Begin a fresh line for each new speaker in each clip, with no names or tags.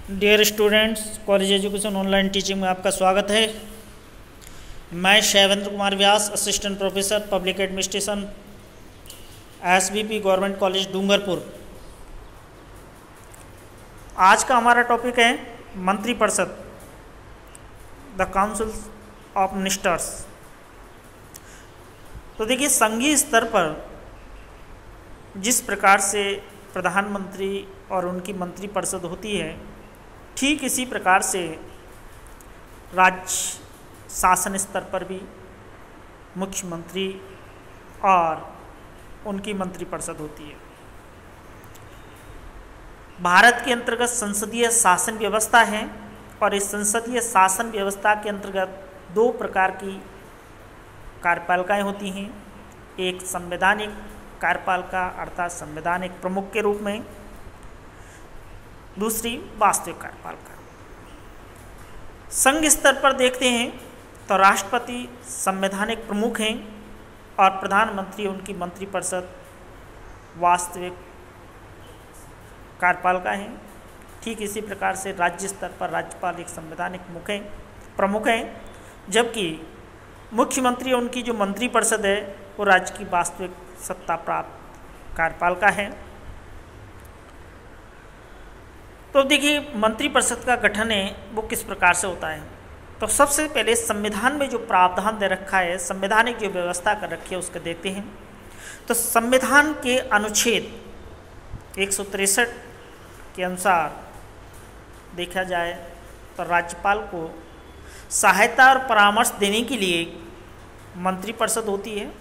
Dear students, college education online teaching में आपका स्वागत है। मैं Shaivendra Kumar Vyas, assistant professor public administration, SBP government college Dungarpur. आज का हमारा टॉपिक है मंत्रिपरिषद, द काउंसिल ऑफ मिनिस्टर्स। तो देखिए, संघीय स्तर पर जिस प्रकार से प्रधानमंत्री और उनकी मंत्रिपरिषद होती है, ठीक इसी प्रकार से राज्य शासन स्तर पर भी मुख्यमंत्री और उनकी मंत्रिपरिषद होती है। भारत के अंतर्गत संसदीय शासन व्यवस्था है और इस संसदीय शासन व्यवस्था के अंतर्गत दो प्रकार की कार्यपालिकाएं होती हैं। एक संवैधानिक कार्यपालिका अर्थात संवैधानिक प्रमुख के रूप में, दूसरी वास्तविक कार्यपालिका। संघ स्तर पर देखते हैं तो राष्ट्रपति संवैधानिक प्रमुख हैं और प्रधानमंत्री उनकी मंत्रिपरिषद वास्तविक कार्यपालिका हैं। ठीक इसी प्रकार से राज्य स्तर पर राज्यपाल एक संवैधानिक प्रमुख हैं, जबकि मुख्यमंत्री उनकी जो मंत्रिपरिषद है वो राज्य की वास्तविक सत्ता प्राप्त कार्यपालिका है। तो देखिए, मंत्रिपरिषद का गठन है वो किस प्रकार से होता है। तो सबसे पहले संविधान में जो प्रावधान दे रखा है, संवैधानिक जो व्यवस्था कर रखी है उसको देखते हैं। तो संविधान के अनुच्छेद 163 के अनुसार देखा जाए तो राज्यपाल को सहायता और परामर्श देने के लिए मंत्रिपरिषद होती है,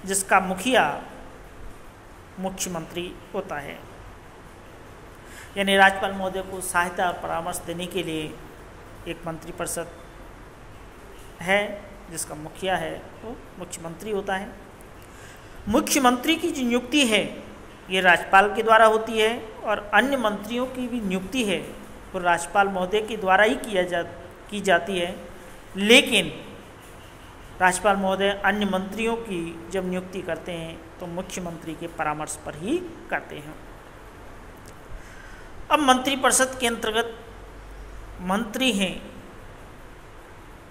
जिसका मुखिया मुख्यमंत्री होता है। यानी राज्यपाल महोदय को सहायता और परामर्श देने के लिए एक मंत्रिपरिषद है, जिसका मुखिया है वो मुख्यमंत्री होता है। मुख्यमंत्री की जो नियुक्ति है ये राज्यपाल के द्वारा होती है और अन्य मंत्रियों की भी नियुक्ति है वो राज्यपाल महोदय के द्वारा ही की जाती है। लेकिन राज्यपाल महोदय अन्य मंत्रियों की जब नियुक्ति करते हैं तो मुख्यमंत्री के परामर्श पर ही करते हैं। अब मंत्रिपरिषद के अंतर्गत मंत्री हैं,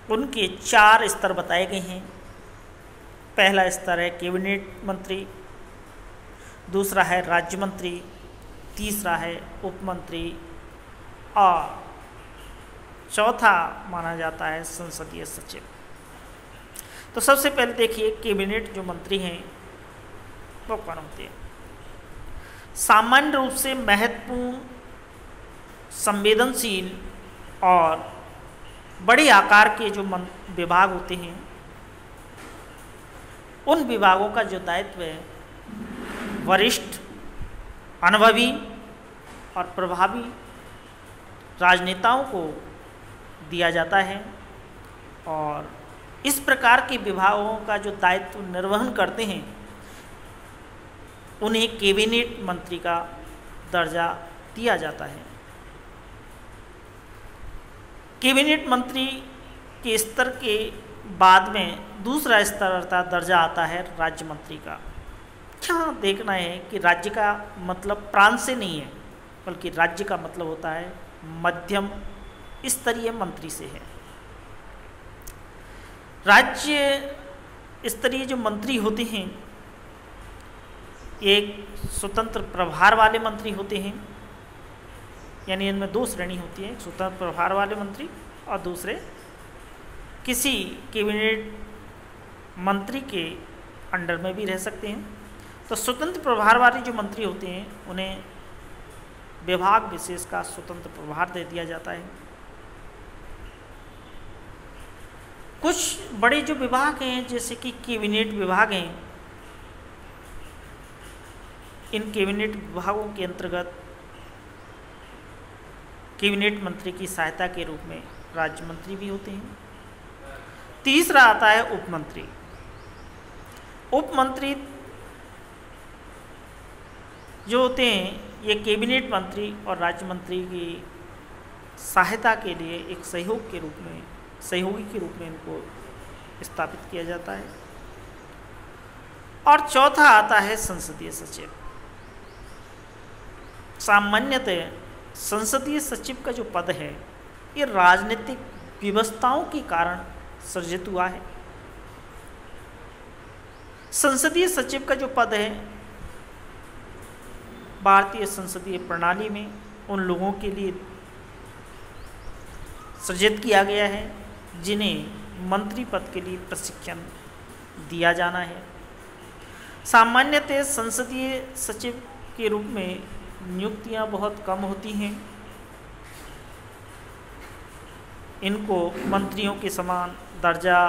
उनके 4 स्तर बताए गए हैं। पहला स्तर है कैबिनेट मंत्री, दूसरा है राज्य मंत्री, तीसरा है उप मंत्री और चौथा माना जाता है संसदीय सचिव। तो सबसे पहले देखिए, कैबिनेट जो मंत्री हैं वो कौन होते हैं। सामान्य रूप से महत्वपूर्ण, संवेदनशील और बड़े आकार के जो विभाग होते हैं, उन विभागों का जो दायित्व है वरिष्ठ, अनुभवी और प्रभावी राजनेताओं को दिया जाता है। और इस प्रकार के विभागों का जो दायित्व निर्वहन करते हैं उन्हें कैबिनेट मंत्री का दर्जा दिया जाता है। कैबिनेट मंत्री के स्तर के बाद में दूसरा स्तर अर्थात दर्जा आता है राज्य मंत्री का। यहाँ देखना है कि राज्य का मतलब प्रांत से नहीं है, बल्कि राज्य का मतलब होता है मध्यम स्तरीय मंत्री से है। राज्य स्तरीय जो मंत्री होते हैं एक स्वतंत्र प्रभार वाले मंत्री होते हैं, यानी इनमें 2 श्रेणी होती है, एक स्वतंत्र प्रभार वाले मंत्री और दूसरे किसी कैबिनेट मंत्री के अंडर में भी रह सकते हैं। तो स्वतंत्र प्रभार वाले जो मंत्री होते हैं उन्हें विभाग विशेष का स्वतंत्र प्रभार दे दिया जाता है। कुछ बड़े जो विभाग हैं जैसे कि कैबिनेट विभाग हैं, इन कैबिनेट विभागों के अंतर्गत कैबिनेट मंत्री की सहायता के रूप में राज्य मंत्री भी होते हैं। तीसरा आता है उप मंत्री। उप मंत्री जो होते हैं ये कैबिनेट मंत्री और राज्य मंत्री की सहायता के लिए एक सहयोगी के रूप में इनको स्थापित किया जाता है। और चौथा आता है संसदीय सचिव। सामान्यतः संसदीय सचिव का जो पद है ये राजनीतिक व्यवस्थाओं के कारण सृजित हुआ है। संसदीय सचिव का जो पद है भारतीय संसदीय प्रणाली में उन लोगों के लिए सृजित किया गया है जिन्हें मंत्री पद के लिए प्रशिक्षण दिया जाना है। सामान्यतः संसदीय सचिव के रूप में नियुक्तियां बहुत कम होती हैं। इनको मंत्रियों के समान दर्जा,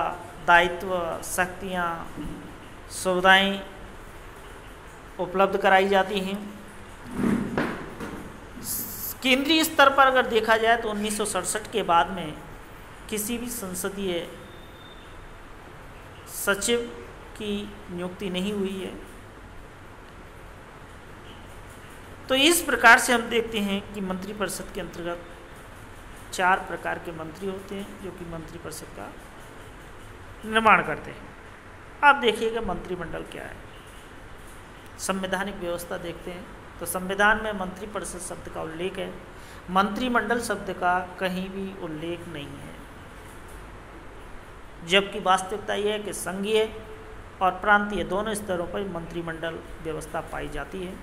दायित्व, शक्तियां, सुविधाएं उपलब्ध कराई जाती हैं। केंद्रीय स्तर पर अगर देखा जाए तो 1967 के बाद में किसी भी संसदीय सचिव की नियुक्ति नहीं हुई है। तो इस प्रकार से हम देखते हैं कि मंत्रिपरिषद के अंतर्गत 4 प्रकार के मंत्री होते हैं जो कि मंत्रिपरिषद का निर्माण करते हैं। आप देखिएगा मंत्रिमंडल क्या है। संवैधानिक व्यवस्था देखते हैं तो संविधान में मंत्रिपरिषद शब्द का उल्लेख है, मंत्रिमंडल शब्द का कहीं भी उल्लेख नहीं है। जबकि वास्तविकता यह है कि संघीय और प्रांतीय दोनों स्तरों पर मंत्रिमंडल व्यवस्था पाई जाती है।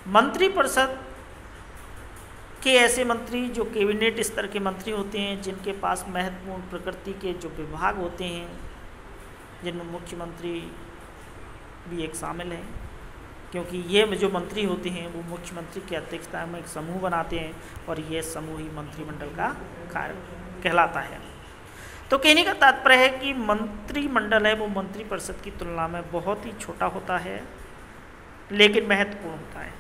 मंत्रिपरिषद के ऐसे मंत्री जो कैबिनेट स्तर के मंत्री होते हैं, जिनके पास महत्वपूर्ण प्रकृति के जो विभाग होते हैं, जिनमें मुख्यमंत्री भी एक शामिल है, क्योंकि ये जो मंत्री होते हैं वो मुख्यमंत्री की अध्यक्षता में एक समूह बनाते हैं और ये समूह ही मंत्रिमंडल का कार्य कहलाता है। तो कहने का तात्पर्य है कि मंत्रिमंडल है वो मंत्रिपरिषद की तुलना में बहुत ही छोटा होता है लेकिन महत्वपूर्ण होता है।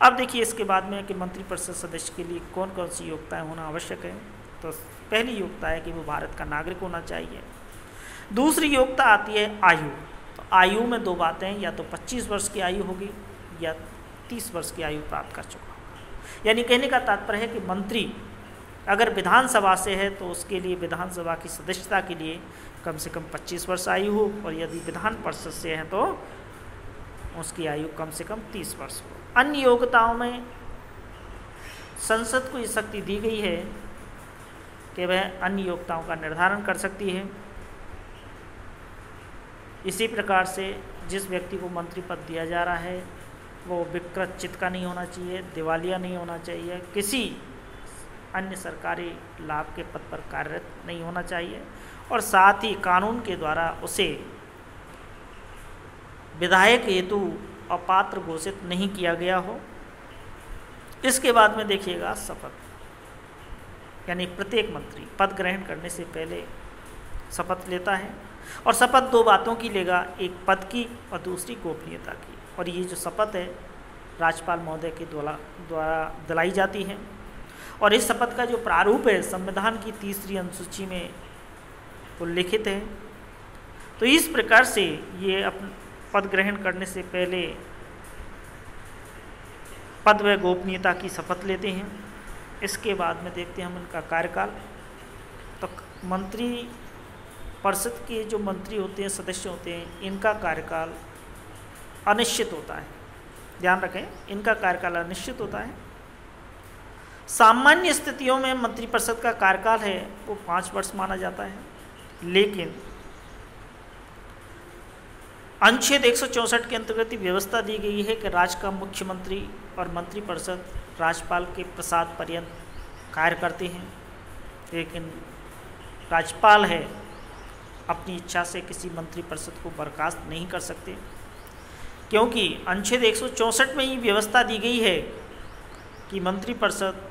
अब देखिए इसके बाद में कि मंत्रिपरिषद सदस्य के लिए कौन कौन सी योग्यताएं होना आवश्यक है। तो पहली योग्यता है कि वो भारत का नागरिक होना चाहिए। दूसरी योग्यता आती है आयु। तो आयु में 2 बातें हैं, या तो 25 वर्ष की आयु होगी या 30 वर्ष की आयु प्राप्त कर चुका होगा। यानी कहने का तात्पर्य है कि मंत्री अगर विधानसभा से है तो उसके लिए विधानसभा की सदस्यता के लिए कम से कम 25 वर्ष आयु हो, और यदि विधान परिषद से है तो उसकी आयु कम से कम 30 वर्ष हो। अन्य योग्यताओं में संसद को ये शक्ति दी गई है कि वह अन्य योग्यताओं का निर्धारण कर सकती है। इसी प्रकार से जिस व्यक्ति को मंत्री पद दिया जा रहा है वो विकृत चित्त का नहीं होना चाहिए, दिवालिया नहीं होना चाहिए, किसी अन्य सरकारी लाभ के पद पर कार्यरत नहीं होना चाहिए, और साथ ही कानून के द्वारा उसे विधायक हेतु अपात्र घोषित नहीं किया गया हो। इसके बाद में देखिएगा शपथ, यानी प्रत्येक मंत्री पद ग्रहण करने से पहले शपथ लेता है, और शपथ 2 बातों की लेगा, एक पद की और दूसरी गोपनीयता की। और ये जो शपथ है राज्यपाल महोदय के द्वारा दिलाई जाती है, और इस शपथ का जो प्रारूप है संविधान की 3री अनुसूची में उल्लिखित है। तो इस प्रकार से ये पद ग्रहण करने से पहले पद व गोपनीयता की शपथ लेते हैं। इसके बाद में देखते हैं हम इनका कार्यकाल। तो मंत्री परिषद के जो मंत्री होते हैं, सदस्य होते हैं, इनका कार्यकाल अनिश्चित होता है। ध्यान रखें, इनका कार्यकाल अनिश्चित होता है। सामान्य स्थितियों में मंत्रिपरिषद का कार्यकाल है वो 5 वर्ष माना जाता है, लेकिन अनुच्छेद 164 के अंतर्गत व्यवस्था दी गई है कि राज्य का मुख्यमंत्री और मंत्रिपरिषद राज्यपाल के प्रसाद पर्यंत कार्य करते हैं, लेकिन राज्यपाल है अपनी इच्छा से किसी मंत्रिपरिषद को बर्खास्त नहीं कर सकते, क्योंकि अनुच्छेद 164 में ही व्यवस्था दी गई है कि मंत्रिपरिषद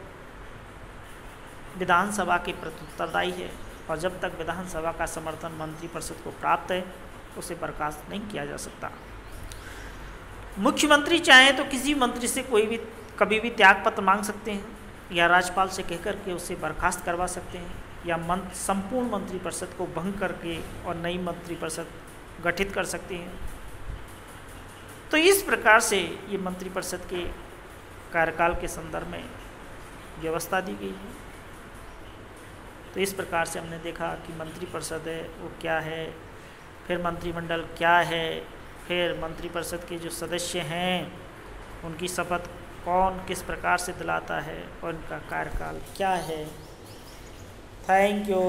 विधानसभा के प्रति उत्तरदायी है, और जब तक विधानसभा का समर्थन मंत्रिपरिषद को प्राप्त है उसे बर्खास्त नहीं किया जा सकता। मुख्यमंत्री चाहे तो किसी मंत्री से कोई भी कभी भी त्याग पत्र मांग सकते हैं, या राज्यपाल से कहकर के उसे बर्खास्त करवा सकते हैं, या संपूर्ण मंत्रिपरिषद को भंग करके और नई मंत्रिपरिषद गठित कर सकते हैं। तो इस प्रकार से ये मंत्रिपरिषद के कार्यकाल के संदर्भ में व्यवस्था दी गई है। तो इस प्रकार से हमने देखा कि मंत्रिपरिषद है वो क्या है, फिर मंत्रिमंडल क्या है, फिर मंत्रिपरिषद के जो सदस्य हैं उनकी शपथ कौन किस प्रकार से दिलाता है और इनका कार्यकाल क्या है। Thank you.